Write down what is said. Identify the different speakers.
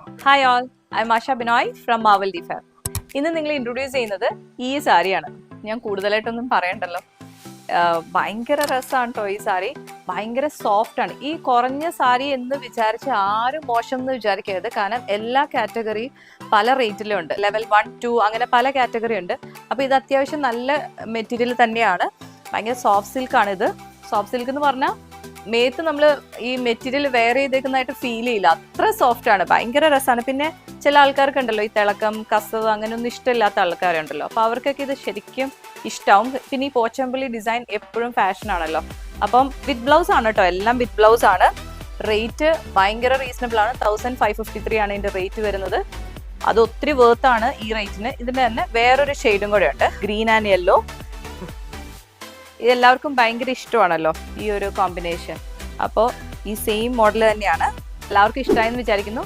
Speaker 1: Hi all, I M Asha Binoy from മാവൽ the fair. ഇന്ന് നിങ്ങൾ introduce ചെയ്യുന്നത് ഈ സാരിയാണ്. ഞാൻ കൂടുതലായിട്ടൊന്നും പറയണ്ടല്ലോ. ഭയങ്കര രസമാണ് കേട്ടോ ഈ സാരി. ഭയങ്കര സോഫ്റ്റ് ആണ്. ഈ കുറഞ്ഞ സാരി എന്ന് വിചാരിച്ച് ആരും മോശം എന്ന് വിചാരിക്കരുത്. കാരണം എല്ലാ കാറ്റഗറി പല റേറ്റിലും ഉണ്ട്. ലെവൽ 1, 2 അങ്ങനെ പല കാറ്റഗറി ഉണ്ട്. അപ്പോൾ ഇത് അത്യാവശ്യം നല്ല മെറ്റീരിയൽ തന്നെയാണ്. ഭയങ്കര സോഫ്റ്റ് സിൽക്കാണ് ഇത്. സോഫ്റ്റ് സിൽക്ക് എന്ന് പറഞ്ഞാൽ മേത്ത് നമ്മൾ ഈ മെറ്റീരിയൽ വെയർ ചെയ്തേക്കുന്നതായിട്ട് ഫീൽ ചെയ്യില്ല. അത്ര സോഫ്റ്റ് ആണ്. ഭയങ്കര രസമാണ്. പിന്നെ ചില ആൾക്കാർക്ക് ഉണ്ടല്ലോ ഈ തിളക്കം, കസവ് അങ്ങനെയൊന്നും ഇഷ്ടമില്ലാത്ത ആൾക്കാരുണ്ടല്ലോ. അപ്പോൾ അവർക്കൊക്കെ ഇത് ശരിക്കും ഇഷ്ടമാവും. പിന്നെ ഈ പോച്ചമ്പള്ളി ഡിസൈൻ എപ്പോഴും ഫാഷൻ ആണല്ലോ. അപ്പം വിത്ത് ബ്ലൗസ് ആണ് കേട്ടോ, എല്ലാം വിത്ത് ബ്ലൗസ് ആണ്. റേറ്റ് ഭയങ്കര റീസണബിൾ ആണ്. 1553 ആണ് ഇതിന്റെ റേറ്റ് വരുന്നത്. അത് ഒത്തിരി വേർത്താണ് ഈ റേറ്റിന്. ഇതിന്റെ തന്നെ വേറൊരു ഷെയ്ഡും കൂടെ ഉണ്ട്, ഗ്രീൻ ആൻഡ് യെല്ലോ. ഇതെല്ലാവർക്കും ഭയങ്കര ഇഷ്ടമാണല്ലോ ഈ ഒരു കോമ്പിനേഷൻ. അപ്പോൾ ഈ സെയിം മോഡൽ തന്നെയാണ്. എല്ലാവർക്കും ഇഷ്ടമായെന്ന് വിചാരിക്കുന്നു.